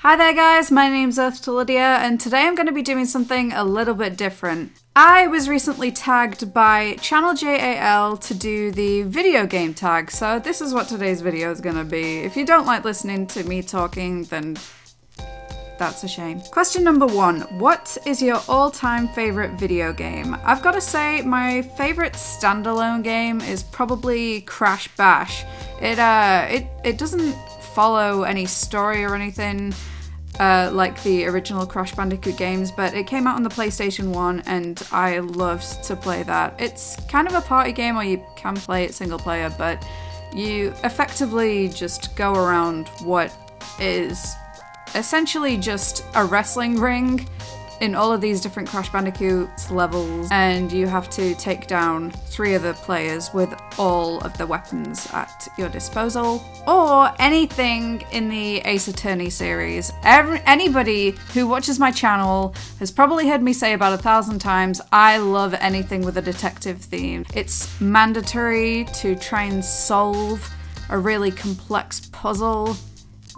Hi there guys, my name's EarthToLydia and today I'm going to be doing something a little bit different. I was recently tagged by ChannelJAL to do the video game tag, so this is what today's video is going to be. If you don't like listening to me talking, then that's a shame. Question number 1. What is your all-time favorite video game? I've got to say my favorite standalone game is probably Crash Bash. It doesn't follow any story or anything like the original Crash Bandicoot games, but it came out on the PlayStation 1 and I loved to play that. It's kind of a party game or you can play it single player, but you effectively just go around what is essentially just a wrestling ring in all of these different Crash Bandicoot levels, and you have to take down 3 other players with all of the weapons at your disposal, or anything in the Ace Attorney series. Anybody who watches my channel has probably heard me say about 1,000 times, I love anything with a detective theme. It's mandatory to try and solve a really complex puzzle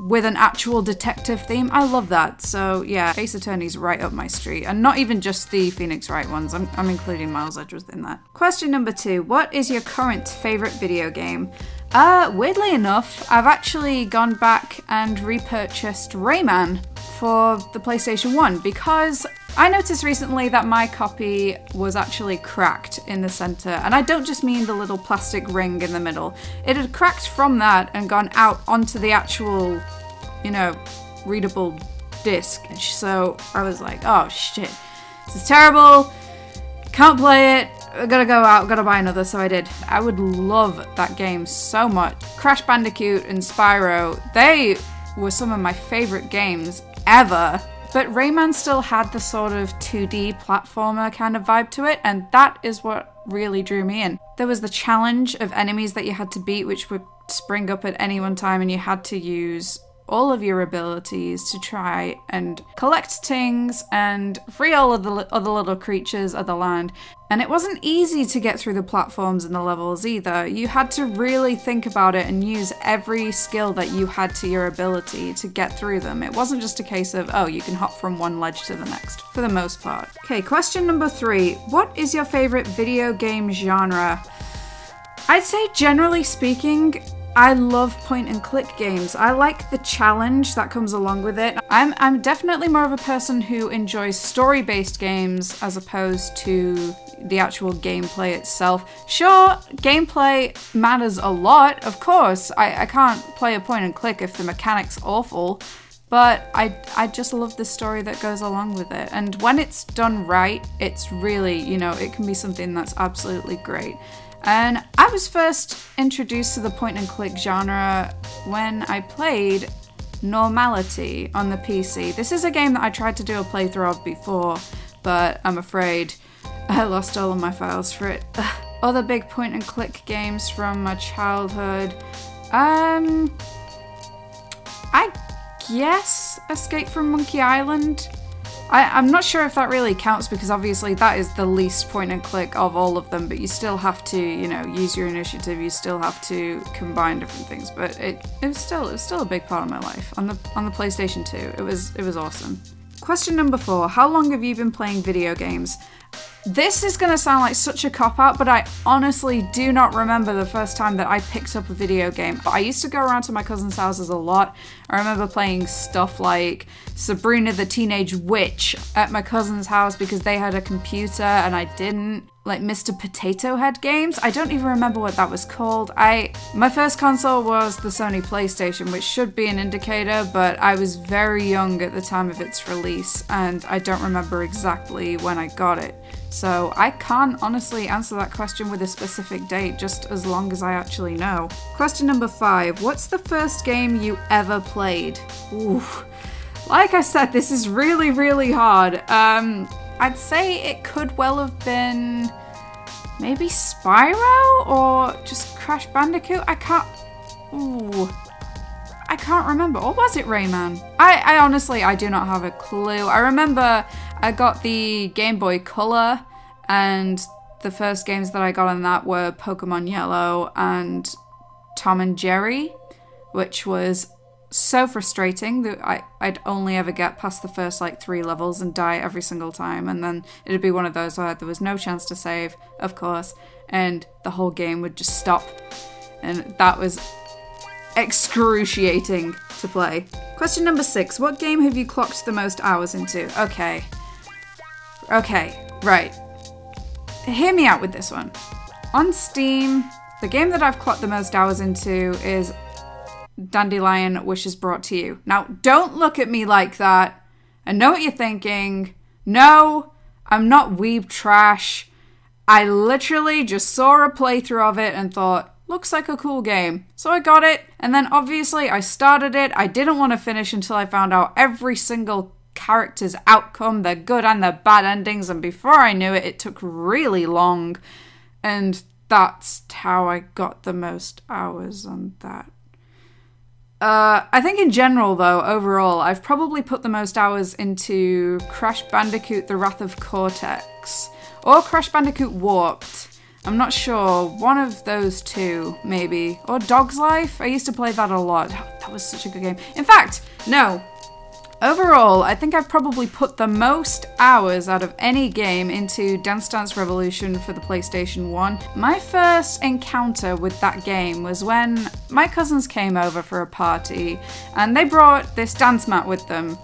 with an actual detective theme. I love that. So yeah, Ace Attorney's right up my street. And not even just the Phoenix Wright ones, I'm including Miles Edgeworth in that. Question number 2, what is your current favorite video game? Weirdly enough, I've actually gone back and repurchased Rayman for the PlayStation 1 because I noticed recently that my copy was actually cracked in the center, and I don't just mean the little plastic ring in the middle. It had cracked from that and gone out onto the actual, you know, readable disc. So I was like, oh shit, this is terrible, can't play it, I gotta go out, gotta buy another, so I did. I would love that game so much. Crash Bandicoot and Spyro, they were some of my favorite games ever. But Rayman still had the sort of 2D platformer kind of vibe to it, and that is what really drew me in. There was the challenge of enemies that you had to beat, which would spring up at any one time, and you had to use all of your abilities to try and collect things and free all of the other little creatures of the land. And it wasn't easy to get through the platforms and the levels either. You had to really think about it and use every skill that you had to your ability to get through them. It wasn't just a case of, oh, you can hop from one ledge to the next, for the most part. Okay, question number 3. What is your favorite video game genre? I'd say, generally speaking, I love point and click games. I like the challenge that comes along with it. I'm definitely more of a person who enjoys story-based games as opposed to the actual gameplay itself. Sure, gameplay matters a lot, of course. I can't play a point and click if the mechanic's awful, but I just love the story that goes along with it. And when it's done right, it's really, you know, it can be something that's absolutely great. And I was first introduced to the point and click genre when I played Normality on the PC. This is a game that I tried to do a playthrough of before, but I'm afraid I lost all of my files for it. Other big point and click games from my childhood. I guess Escape from Monkey Island. I'm not sure if that really counts because obviously that is the least point and click of all of them, but you still have to, you know, use your initiative, you still have to combine different things, but it was still a big part of my life. On the PlayStation 2, it was awesome. Question number 4, how long have you been playing video games? This is gonna sound like such a cop-out, but I honestly do not remember the first time that I picked up a video game. But I used to go around to my cousin's houses a lot. I remember playing stuff like Sabrina the Teenage Witch at my cousin's house because they had a computer and I didn't. Like Mr. Potato Head games. I don't even remember what that was called. My first console was the Sony PlayStation, which should be an indicator, but I was very young at the time of its release and I don't remember exactly when I got it. So I can't honestly answer that question with a specific date, just as long as I actually know. Question number 5, what's the first game you ever played? Ooh. Like I said, this is really, really hard. I'd say it could well have been maybe Spyro or just Crash Bandicoot. I can't remember. Or was it Rayman? I honestly, I do not have a clue. I remember I got the Game Boy Color and the first games that I got on that were Pokemon Yellow and Tom and Jerry, which was so frustrating that I'd only ever get past the first like 3 levels and die every single time, and then it'd be one of those where there was no chance to save, of course, and the whole game would just stop, and that was excruciating to play. Question number 6. What game have you clocked the most hours into? Okay, right. Hear me out with this one. On Steam, the game that I've clocked the most hours into is Dandelion Wishes Brought to You. Now, don't look at me like that. I know what you're thinking. No, I'm not weeb trash. I literally just saw a playthrough of it and thought, looks like a cool game. So I got it, and then obviously I started it. I didn't want to finish until I found out every single character's outcome, their good and their bad endings, and before I knew it, it took really long. And that's how I got the most hours on that. I think in general, though, overall, I've probably put the most hours into Crash Bandicoot The Wrath of Cortex, or Crash Bandicoot Warped. I'm not sure. One of those two, maybe. Or Dog's Life? I used to play that a lot. That was such a good game. In fact, no. Overall, I think I've probably put the most hours out of any game into Dance Dance Revolution for the PlayStation 1. My first encounter with that game was when my cousins came over for a party and they brought this dance mat with them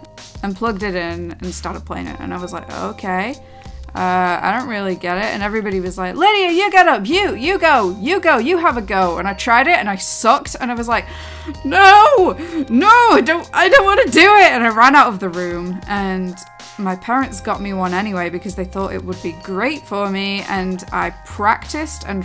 and plugged it in and started playing it, and I was like, okay. I don't really get it, and everybody was like, Lydia, you get up, you go, you have a go, and I tried it, and I sucked, and I was like, no, I don't want to do it, and I ran out of the room, and my parents got me one anyway because they thought it would be great for me, and I practiced, and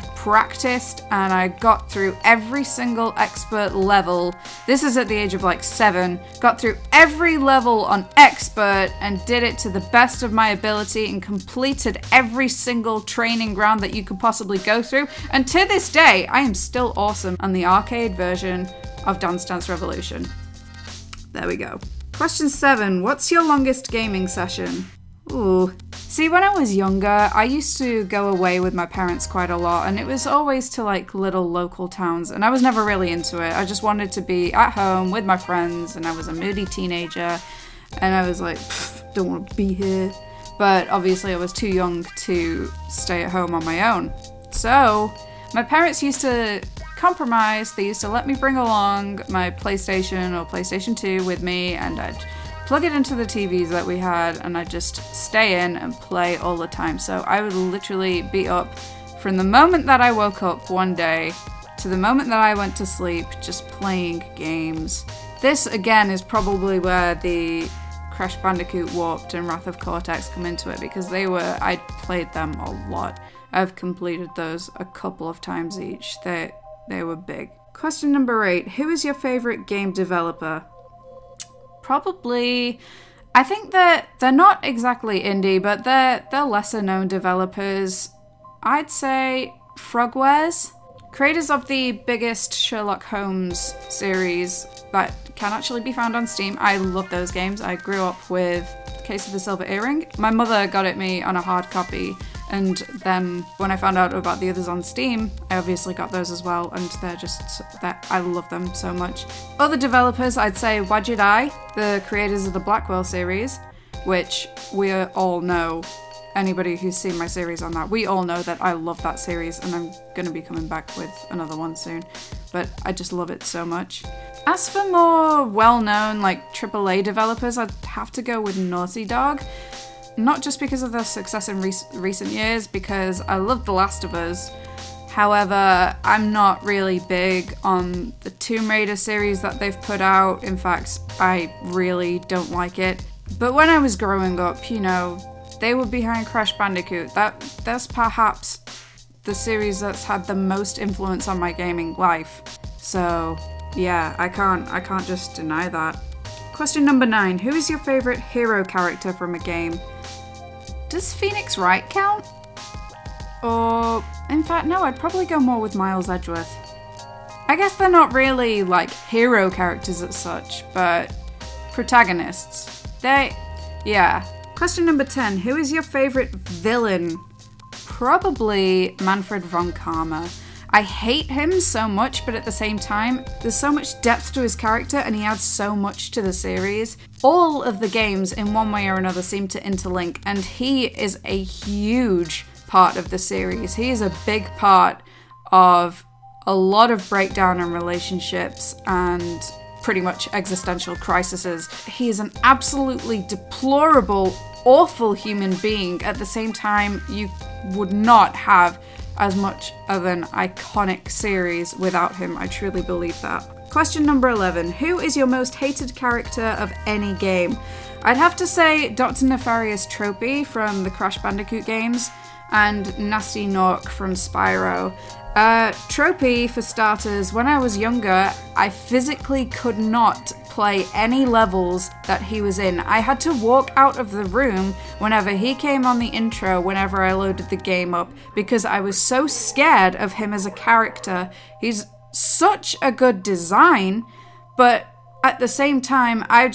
I got through every single expert level. This is at the age of like 7. Got through every level on expert and did it to the best of my ability and completed every single training ground that you could possibly go through. And to this day, I am still awesome on the arcade version of Dance Dance Revolution. There we go. Question 7. What's your longest gaming session? Ooh. See, when I was younger, I used to go away with my parents quite a lot, and it was always to like little local towns, and I was never really into it. I just wanted to be at home with my friends, and I was a moody teenager, and I was like, don't want to be here. But obviously I was too young to stay at home on my own. So my parents used to compromise. They used to let me bring along my PlayStation or PlayStation 2 with me, and I'd plug it into the TVs that we had, and I'd just stay in and play all the time. So I would literally be up from the moment that I woke up one day to the moment that I went to sleep, just playing games. This again is probably where the Crash Bandicoot Warped and Wrath of Cortex come into it, because I'd played them a lot. I've completed those a couple of times each. They were big. Question number 8. Who is your favorite game developer? Probably, I think that they're not exactly indie, but they're lesser known developers. I'd say Frogwares, creators of the biggest Sherlock Holmes series that can actually be found on Steam. I love those games. I grew up with Case of the Silver Earring. My mother got it me on a hard copy, and then when I found out about the others on Steam, I obviously got those as well, and I love them so much. Other developers, I'd say Wadget Eye, the creators of the Blackwell series, which we all know. Anybody who's seen my series on that, we all know that I love that series, and I'm going to be coming back with another one soon, but I just love it so much. As for more well-known, like AAA developers, I'd have to go with Naughty Dog. Not just because of their success in recent years, because I love The Last of Us. However, I'm not really big on the Tomb Raider series that they've put out. In fact, I really don't like it. But when I was growing up, you know, they were behind Crash Bandicoot. That's perhaps the series that's had the most influence on my gaming life. So yeah, I can't just deny that. Question number 9. Who is your favorite hero character from a game? Does Phoenix Wright count? Or, in fact, no, I'd probably go more with Miles Edgeworth. I guess they're not really, like, hero characters as such, but protagonists. Yeah. Question number 10. Who is your favorite villain? Probably Manfred von Karma. I hate him so much, but at the same time, there's so much depth to his character and he adds so much to the series. All of the games in one way or another seem to interlink, and he is a huge part of the series. He is a big part of a lot of breakdown in relationships and pretty much existential crises. He is an absolutely deplorable, awful human being. At the same time, you would not have as much of an iconic series without him. I truly believe that. Question number 11. Who is your most hated character of any game? I'd have to say Dr. Nefarious Tropy from the Crash Bandicoot games and Nasty Nork from Spyro. Tropy, for starters, when I was younger, I physically could not play any levels that he was in. I had to walk out of the room whenever he came on the intro, whenever I loaded the game up, because I was so scared of him as a character. He's such a good design, but at the same time, I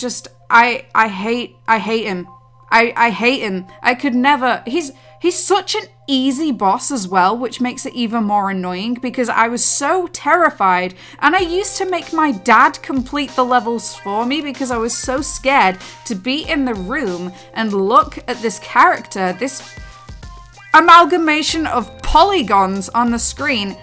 hate him. I hate him. I could never. He's such an easy boss as well, which makes it even more annoying because I was so terrified, and I used to make my dad complete the levels for me because I was so scared to be in the room and look at this character, this amalgamation of polygons on the screen.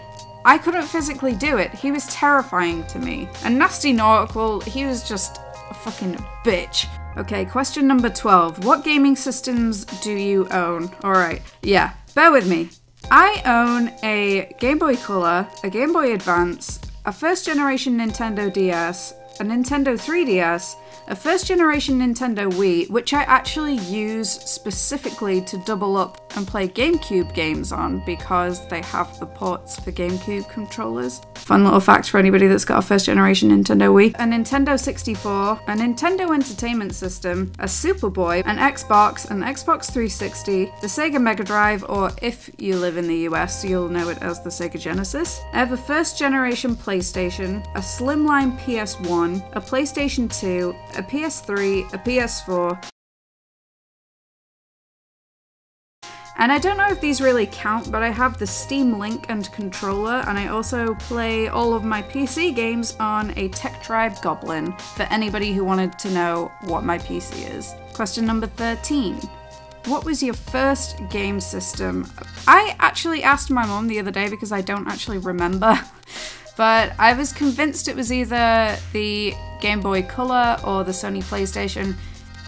I couldn't physically do it. He was terrifying to me. And Nasty Nork, well, he was just a fucking bitch. Okay, question number 12. What gaming systems do you own? Alright, yeah, bear with me. I own a Game Boy Color, a Game Boy Advance, a first generation Nintendo DS, a Nintendo 3DS, a first generation Nintendo Wii, which I actually use specifically to double up and play GameCube games on because they have the ports for GameCube controllers. Fun little fact for anybody that's got a first generation Nintendo Wii. A Nintendo 64, a Nintendo Entertainment System, a Superboy, an Xbox 360, the Sega Mega Drive, or if you live in the US, you'll know it as the Sega Genesis. I have a first generation PlayStation, a slimline PS1, a PlayStation 2, a PS3, a PS4, and I don't know if these really count, but I have the Steam Link and controller, and I also play all of my PC games on a Tech Tribe Goblin, for anybody who wanted to know what my PC is. Question number 13. What was your first game system? I actually asked my mum the other day because I don't actually remember. But I was convinced it was either the Game Boy Color or the Sony PlayStation.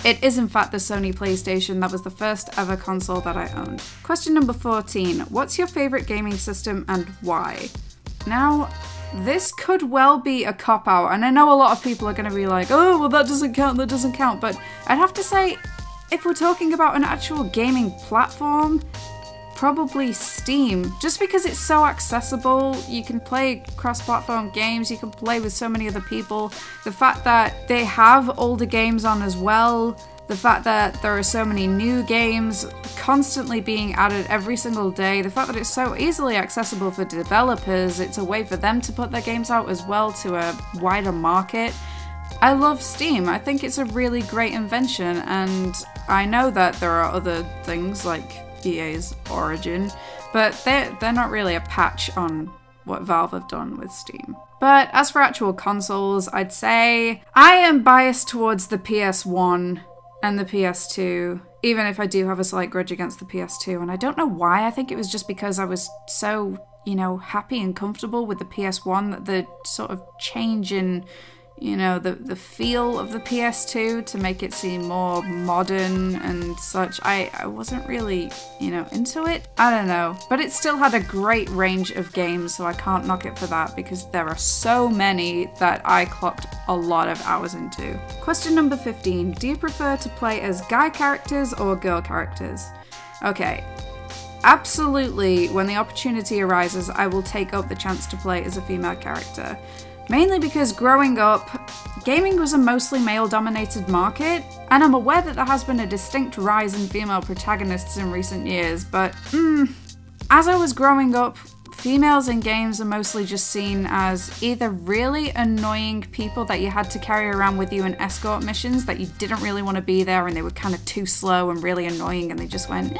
It is in fact the Sony PlayStation. That was the first ever console that I owned. Question number 14. What's your favorite gaming system and why? Now, this could well be a cop-out, and I know a lot of people are going to be like, oh, well that doesn't count, but I'd have to say, if we're talking about an actual gaming platform, probably Steam, just because it's so accessible. You can play cross-platform games, you can play with so many other people. The fact that they have older games on as well, the fact that there are so many new games constantly being added every single day, the fact that it's so easily accessible for developers, it's a way for them to put their games out as well to a wider market. I love Steam. I think it's a really great invention, and I know that there are other things like EA's Origin, but they're not really a patch on what Valve have done with Steam. But as for actual consoles, I'd say I am biased towards the PS1 and the PS2, even if I do have a slight grudge against the PS2, and I don't know why. I think it was just because I was so, happy and comfortable with the PS1 that the sort of change in the feel of the PS2 to make it seem more modern and such, I wasn't really, into it. I don't know. But it still had a great range of games, so I can't knock it for that because there are so many that I clocked a lot of hours into. Question number 15. Do you prefer to play as guy characters or girl characters? Okay. Absolutely, when the opportunity arises, I will take up the chance to play as a female character. Mainly because growing up, gaming was a mostly male-dominated market, and I'm aware that there has been a distinct rise in female protagonists in recent years, but as I was growing up, females in games are mostly just seen as either really annoying people that you had to carry around with you in escort missions that you didn't really want to be there and they were kind of too slow and really annoying and they just went,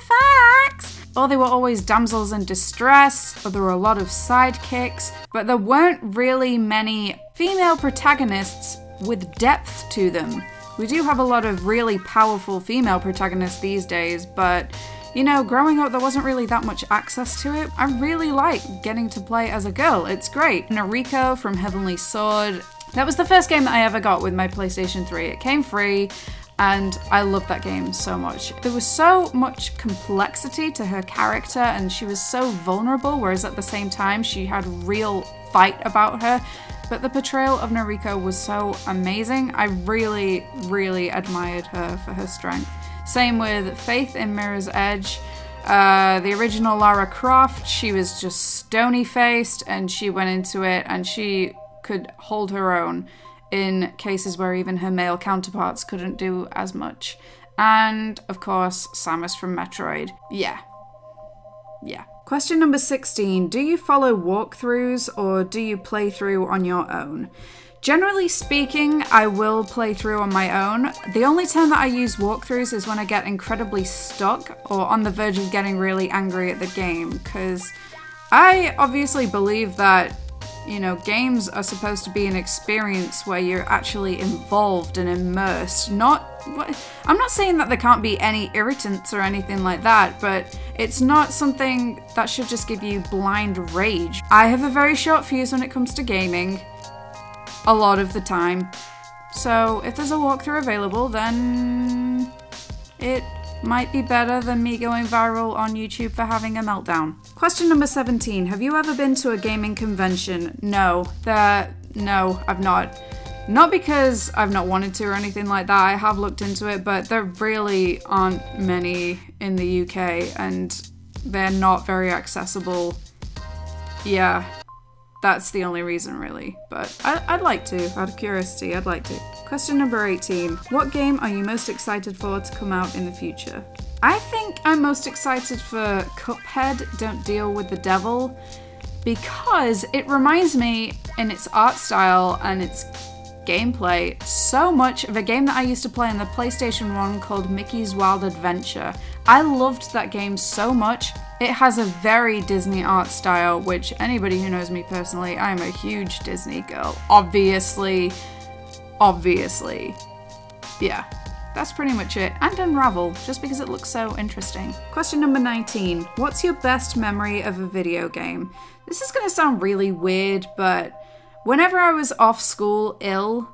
facts. or they were always damsels in distress, or there were a lot of sidekicks, but there weren't really many female protagonists with depth to them. We do have a lot of really powerful female protagonists these days, but you know, growing up there wasn't really that much access to it. I really like getting to play as a girl, it's great. Noriko from Heavenly Sword, that was the first game that I ever got with my PlayStation 3. It came free, and I loved that game so much. There was so much complexity to her character, and she was so vulnerable, whereas at the same time she had real fight about her. But the portrayal of Noriko was so amazing. I really, really admired her for her strength. Same with Faith in Mirror's Edge. The original Lara Croft, she was just stony-faced, and she went into it and she could hold her own in cases where even her male counterparts couldn't do as much. And, of course, Samus from Metroid. Yeah. Question number 16. Do you follow walkthroughs or do you play through on your own? Generally speaking, I will play through on my own. The only time that I use walkthroughs is when I get incredibly stuck or on the verge of getting really angry at the game, because I obviously believe that, you know, games are supposed to be an experience where you're actually involved and immersed. I'm not saying that there can't be any irritants or anything like that, but it's not something that should just give you blind rage. I have a very short fuse when it comes to gaming, a lot of the time. So if there's a walkthrough available, then it might be better than me going viral on YouTube for having a meltdown. Question number 17. Have you ever been to a gaming convention? No, I've not. Not because I've not wanted to or anything like that. I have looked into it, but there really aren't many in the UK and they're not very accessible. Yeah, that's the only reason really. But I'd like to, out of curiosity, I'd like to. Question number 18. What game are you most excited for to come out in the future? I think I'm most excited for Cuphead Don't Deal with the Devil, because it reminds me in its art style and its gameplay so much of a game that I used to play on the PlayStation 1 called Mickey's Wild Adventure. I loved that game so much. It has a very Disney art style, which anybody who knows me personally, I'm a huge Disney girl. Obviously. Yeah, that's pretty much it. And Unravel, just because it looks so interesting. Question number 19. What's your best memory of a video game? This is gonna sound really weird, but whenever I was off school ill,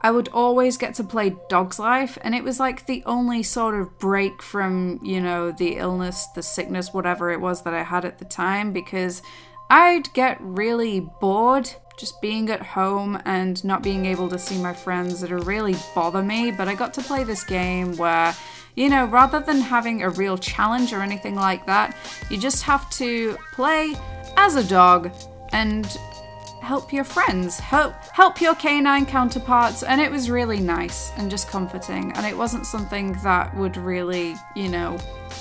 I would always get to play Dog's Life, and it was like the only sort of break from, you know, the illness, the sickness, whatever it was that I had at the time, because I'd get really bored just being at home and not being able to see my friends. It'd really bother me, but I got to play this game where, you know, rather than having a real challenge or anything like that, you just have to play as a dog and help your friends, help your canine counterparts, and it was really nice and just comforting, and it wasn't something that would really, you know,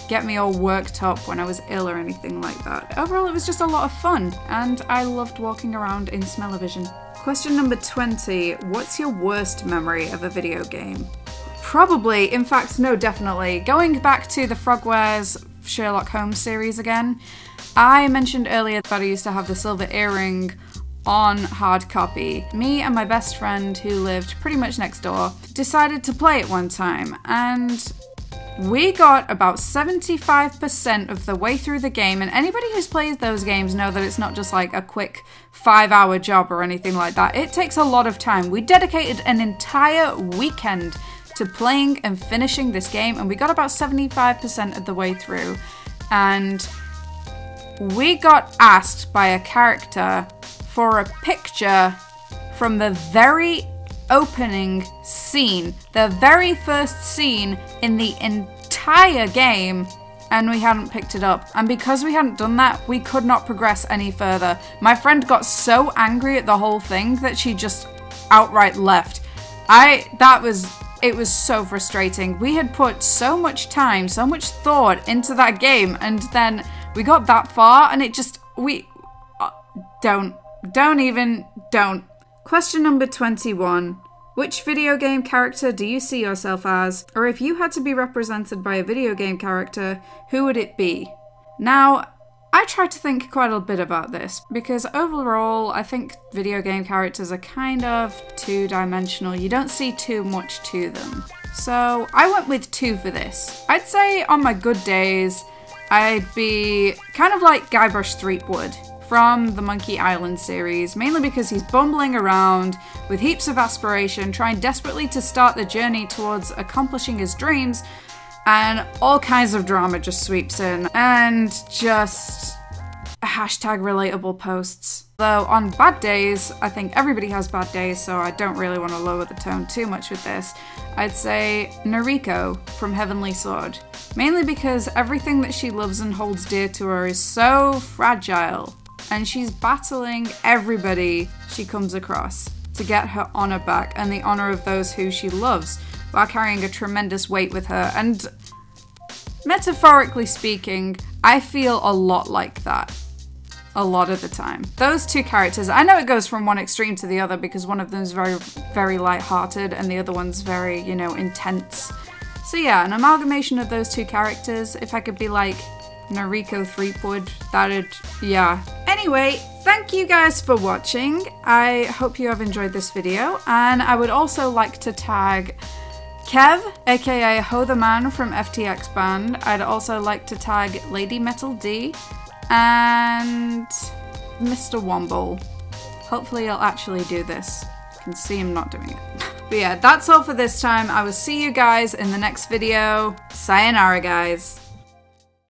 get me all worked up when I was ill or anything like that. Overall, it was just a lot of fun, and I loved walking around in smell-o-vision. Question number 20. What's your worst memory of a video game? Probably, in fact, no, definitely. Going back to the Frogwares Sherlock Holmes series again, I mentioned earlier that I used to have the silver earring on hard copy. Me and my best friend, who lived pretty much next door, decided to play it one time, and we got about 75% of the way through the game, and anybody who's played those games know that it's not just like a quick 5-hour job or anything like that. It takes a lot of time. We dedicated an entire weekend to playing and finishing this game, and we got about 75% of the way through, and we got asked by a character for a picture from the very opening scene, the very first scene in the entire game, and we hadn't picked it up. And because we hadn't done that, we could not progress any further. My friend got so angry at the whole thing that she just outright left. It was so frustrating. We had put so much time, so much thought into that game, and then we got that far and it just, don't. Question number 21. Which video game character do you see yourself as? Or if you had to be represented by a video game character, who would it be? Now, I tried to think quite a bit about this because overall I think video game characters are kind of two-dimensional. You don't see too much to them. So I went with 2 for this. I'd say on my good days, I'd be kind of like Guybrush Threepwood from the Monkey Island series, mainly because he's bumbling around with heaps of aspiration, trying desperately to start the journey towards accomplishing his dreams, and all kinds of drama just sweeps in, and just hashtag relatable posts. Though on bad days, I think everybody has bad days, so I don't really want to lower the tone too much with this. I'd say Noriko from Heavenly Sword, mainly because everything that she loves and holds dear to her is so fragile, and she's battling everybody she comes across to get her honor back and the honor of those who she loves, while carrying a tremendous weight with her. And metaphorically speaking, I feel a lot like that a lot of the time. Those 2 characters, I know it goes from one extreme to the other because one of them is very, very light-hearted and the other one's very, you know, intense. So yeah, an amalgamation of those 2 characters. If I could be like Noriko Threepwood, that'd, yeah. Anyway, thank you guys for watching. I hope you have enjoyed this video, and I would also like to tag Kev, aka HOTHEMAN from FTX Band. I'd also like to tag Lady Metal D and Mr. Womble. Hopefully he'll actually do this. I can see him not doing it. But yeah, that's all for this time. I will see you guys in the next video. Sayonara, guys.